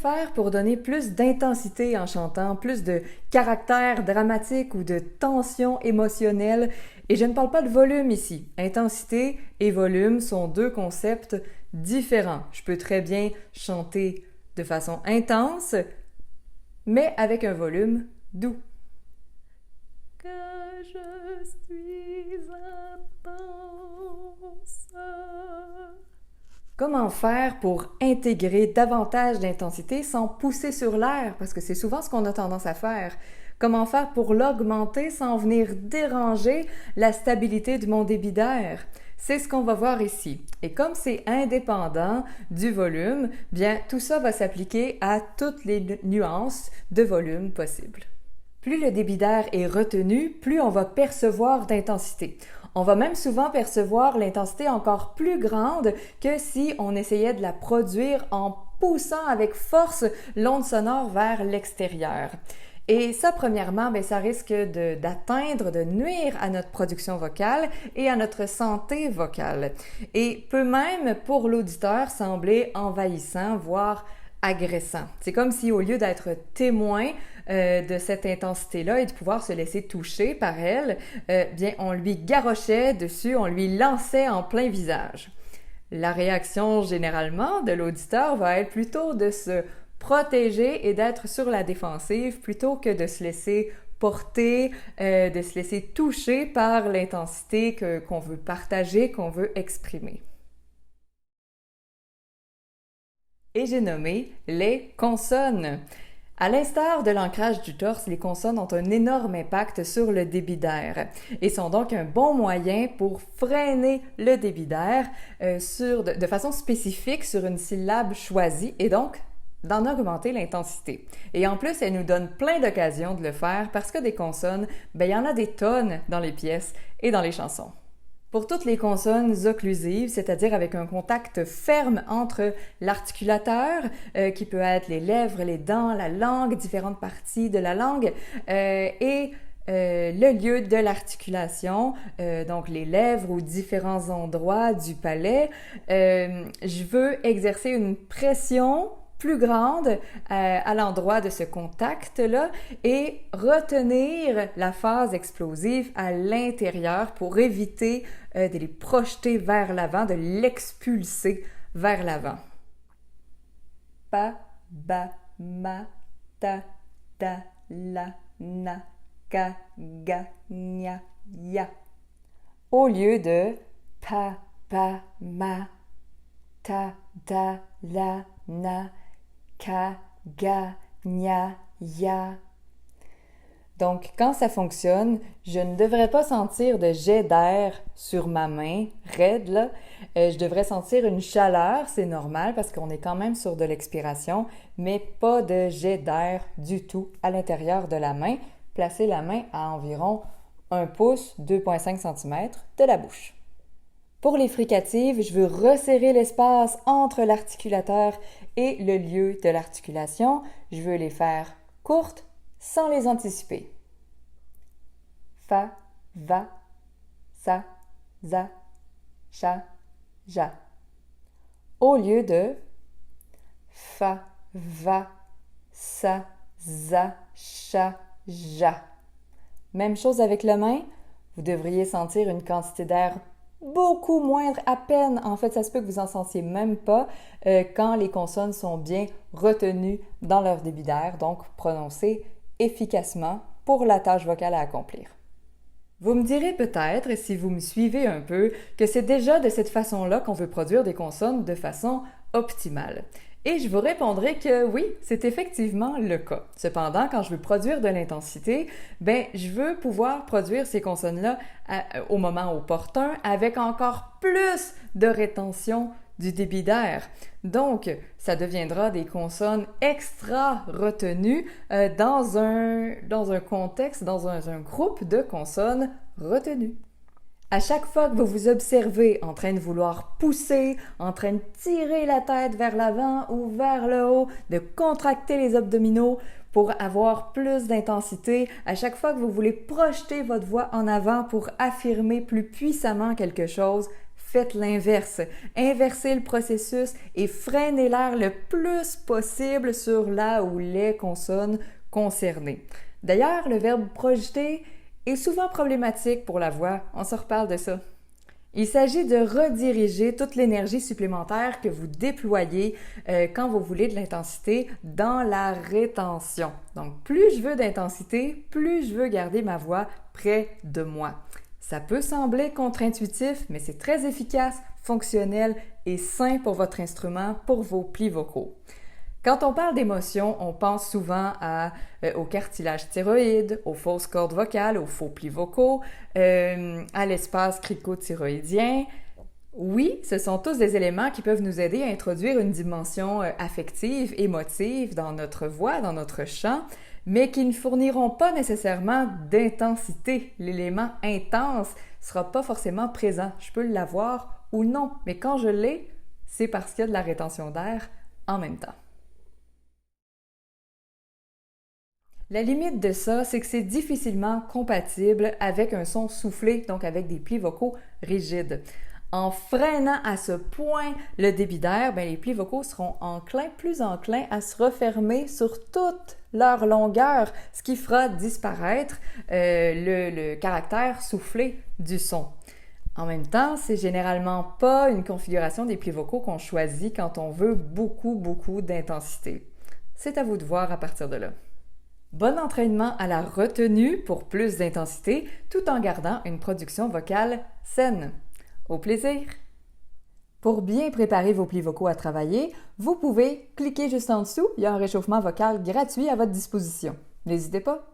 faire pour donner plus d'intensité en chantant, plus de caractère dramatique ou de tension émotionnelle? Et je ne parle pas de volume ici. Intensité et volume sont deux concepts différents. Je peux très bien chanter de façon intense, mais avec un volume doux. Que je suis intense. Comment faire pour intégrer davantage d'intensité sans pousser sur l'air? Parce que c'est souvent ce qu'on a tendance à faire. Comment faire pour l'augmenter sans venir déranger la stabilité de mon débit d'air? C'est ce qu'on va voir ici. Et comme c'est indépendant du volume, bien tout ça va s'appliquer à toutes les nuances de volume possibles. Plus le débit d'air est retenu, plus on va percevoir d'intensité. On va même souvent percevoir l'intensité encore plus grande que si on essayait de la produire en poussant avec force l'onde sonore vers l'extérieur. Et ça, premièrement, ça risque d'atteindre, de nuire à notre production vocale et à notre santé vocale. Et peut même, pour l'auditeur, sembler envahissant, voire agressant. C'est comme si, au lieu d'être témoin de cette intensité-là et de pouvoir se laisser toucher par elle, bien, on lui garrochait dessus, on lui lançait en plein visage. La réaction, généralement, de l'auditeur va être plutôt de se protéger et d'être sur la défensive plutôt que de se laisser porter, de se laisser toucher par l'intensité qu'on veut partager, qu'on veut exprimer. Et j'ai nommé les consonnes. À l'instar de l'ancrage du torse, les consonnes ont un énorme impact sur le débit d'air et sont donc un bon moyen pour freiner le débit d'air de façon spécifique sur une syllabe choisie et donc d'en augmenter l'intensité. Et en plus, elle nous donne plein d'occasions de le faire parce que des consonnes, il y en a des tonnes dans les pièces et dans les chansons. Pour toutes les consonnes occlusives, c'est-à-dire avec un contact ferme entre l'articulateur, qui peut être les lèvres, les dents, la langue, différentes parties de la langue, et le lieu de l'articulation, donc les lèvres ou différents endroits du palais, je veux exercer une pression plus grande à l'endroit de ce contact-là et retenir la phase explosive à l'intérieur pour éviter de les projeter vers l'avant, de l'expulser vers l'avant. Pa, ba, ma, ta, da, la, na, ka, ga, nya, ya. Au lieu de pa, ba, ma, ta, da, la, na, ka, ga, nya, ya. Donc, quand ça fonctionne, je ne devrais pas sentir de jet d'air sur ma main, raide, là. Je devrais sentir une chaleur, c'est normal parce qu'on est quand même sur de l'expiration, mais pas de jet d'air du tout à l'intérieur de la main. Placez la main à environ 1 pouce, 2,5 cm de la bouche. Pour les fricatives, je veux resserrer l'espace entre l'articulateur et le lieu de l'articulation. Je veux les faire courtes sans les anticiper. Fa, va, sa, za, cha, ja. Au lieu de fa, va, sa, za, cha, ja. Même chose avec la main, vous devriez sentir une quantité d'air beaucoup moindre, à peine. En fait, ça se peut que vous en sentiez même pas quand les consonnes sont bien retenues dans leur débit d'air, donc prononcées efficacement pour la tâche vocale à accomplir. Vous me direz peut-être, si vous me suivez un peu, que c'est déjà de cette façon-là qu'on veut produire des consonnes de façon optimale. Et je vous répondrai que oui, c'est effectivement le cas. Cependant, quand je veux produire de l'intensité, je veux pouvoir produire ces consonnes-là au moment opportun avec encore plus de rétention du débit d'air. Donc, ça deviendra des consonnes extra retenues dans un contexte, dans un groupe de consonnes retenues. À chaque fois que vous vous observez en train de vouloir pousser, en train de tirer la tête vers l'avant ou vers le haut, de contracter les abdominaux pour avoir plus d'intensité, à chaque fois que vous voulez projeter votre voix en avant pour affirmer plus puissamment quelque chose, faites l'inverse. Inversez le processus et freinez l'air le plus possible sur la ou les consonnes concernées. D'ailleurs, le verbe projeter est souvent problématique pour la voix. On se reparle de ça. Il s'agit de rediriger toute l'énergie supplémentaire que vous déployez quand vous voulez de l'intensité dans la rétention. Donc, plus je veux d'intensité, plus je veux garder ma voix près de moi. Ça peut sembler contre-intuitif, mais c'est très efficace, fonctionnel et sain pour votre instrument, pour vos plis vocaux. Quand on parle d'émotion, on pense souvent au cartilage thyroïde, aux fausses cordes vocales, aux faux plis vocaux, à l'espace cricothyroïdien. Oui, ce sont tous des éléments qui peuvent nous aider à introduire une dimension affective, émotive dans notre voix, dans notre chant, mais qui ne fourniront pas nécessairement d'intensité. L'élément intense ne sera pas forcément présent. Je peux l'avoir ou non, mais quand je l'ai, c'est parce qu'il y a de la rétention d'air en même temps. La limite de ça, c'est que c'est difficilement compatible avec un son soufflé, donc avec des plis vocaux rigides. En freinant à ce point le débit d'air, les plis vocaux seront plus enclins à se refermer sur toute leur longueur, ce qui fera disparaître le caractère soufflé du son. En même temps, c'est généralement pas une configuration des plis vocaux qu'on choisit quand on veut beaucoup d'intensité. C'est à vous de voir à partir de là. Bon entraînement à la retenue pour plus d'intensité, tout en gardant une production vocale saine. Au plaisir! Pour bien préparer vos plis vocaux à travailler, vous pouvez cliquer juste en dessous, il y a un réchauffement vocal gratuit à votre disposition. N'hésitez pas!